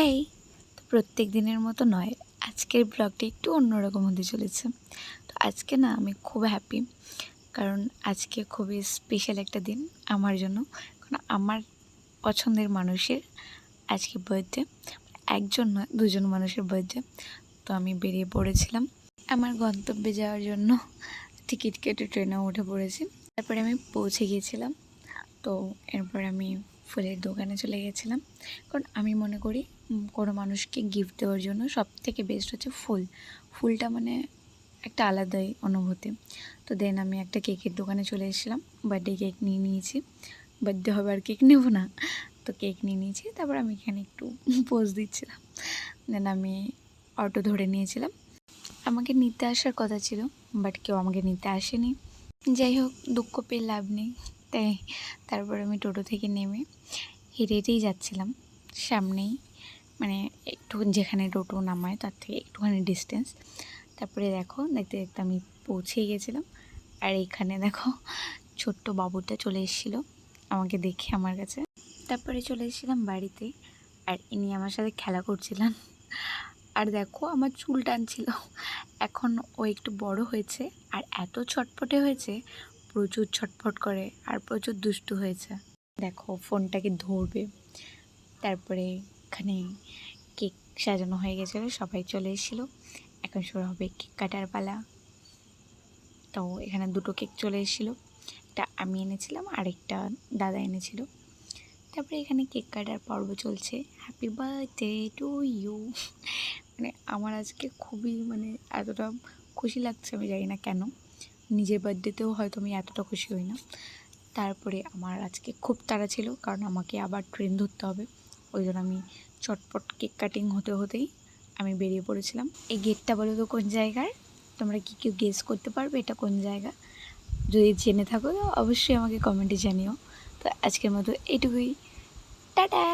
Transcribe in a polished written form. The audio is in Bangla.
হাই! তো প্রত্যেক দিনের মতো নয়, আজকের ব্লগটা একটু অন্যরকম হতে চলেছে। তো আজকে না আমি খুব হ্যাপি, কারণ আজকে খুবই স্পেশাল একটা দিন আমার জন্য। কারণ আমার পছন্দের মানুষের আজকে বার্থডে। একজন নয়, দুজন মানুষের বার্থডে। তো আমি বেরিয়ে পড়েছিলাম আমার গন্তব্যে যাওয়ার জন্য। টিকিট কেটে ট্রেনে উঠে পড়েছি। তারপরে আমি পৌঁছে গিয়েছিলাম। তো এরপর আমি ফুলের দোকানে চলে গেছিলাম, কারণ আমি মনে করি কোনো মানুষকে গিফট দেওয়ার জন্য সবথেকে বেস্ট হচ্ছে ফুল। ফুলটা মানে একটা আলাদাই অনুভূতি। তো দেন আমি একটা কেকের দোকানে চলে এসেছিলাম, বার্থডে কেক নিয়ে নিয়েছি। বার্থডে হবে আর কেক নেবো না, তো কেক নিয়ে নিয়েছি। তারপর আমি এখানে একটু পোজ দিচ্ছিলাম। দেন আমি অটো ধরে নিয়েছিলাম। আমাকে নিতে আসার কথা ছিল, বাট কেউ আমাকে নিতে আসেনি। যাই হোক, দুঃখ পেয়ে লাভ নেই। তাই তারপর আমি টোটো থেকে নেমে হেঁটে হেঁটেই যাচ্ছিলাম সামনেই, মানে একটু যেখানে টোটো নামায় তার থেকে একটুখানি ডিস্টেন্স। তারপরে দেখতে দেখতে আমি পৌঁছেই গেছিলাম। আর এখানে দেখো ছোট্ট বাবুটা চলে এসেছিলো আমাকে দেখে আমার কাছে। তারপরে চলে এসেছিলাম বাড়িতে, আর ইনি আমার সাথে খেলা করছিলেন। আর দেখো আমার চুল টানছিল। এখন ও একটু বড় হয়েছে আর এত ছটফটে হয়েছে, প্রচুর ছটফট করে আর প্রচুর দুষ্টু হয়েছে। দেখো ফোনটাকে ধরবে। তারপরে এখানে কেক সাজানো হয়ে গেছিলো, সবাই চলে এসেছিলো। এখন শুরু হবে কেক কাটার পালা। তো এখানে দুটো কেক চলে এসেছিলো, একটা আমি এনেছিলাম আর একটা দাদা এনেছিল। তারপরে এখানে কেক কাটার পর্ব চলছে। Happy birthday to you. মানে আমার আজকে খুবই এতটা খুশি লাগছে, আমি জানি না কেন। নিজের বার্থডেতেও হয়তো আমি এতটা খুশি হই না। তারপরে আমার আজকে খুব তাড়া ছিল, কারণ আমাকে আবার ট্রেন ধরতে হবে। ওই জন্য আমি চটপট কেক কাটিং হতে হতেই আমি বেরিয়ে পড়েছিলাম। এই গেটটা বলো তো কোন জায়গার? তোমরা কি কেউ গেস করতে পারবে এটা কোন জায়গা? যদি জেনে থাকো তো অবশ্যই আমাকে কমেন্টে জানিও। তো আজকের মতো এইটুকুই, টাটা।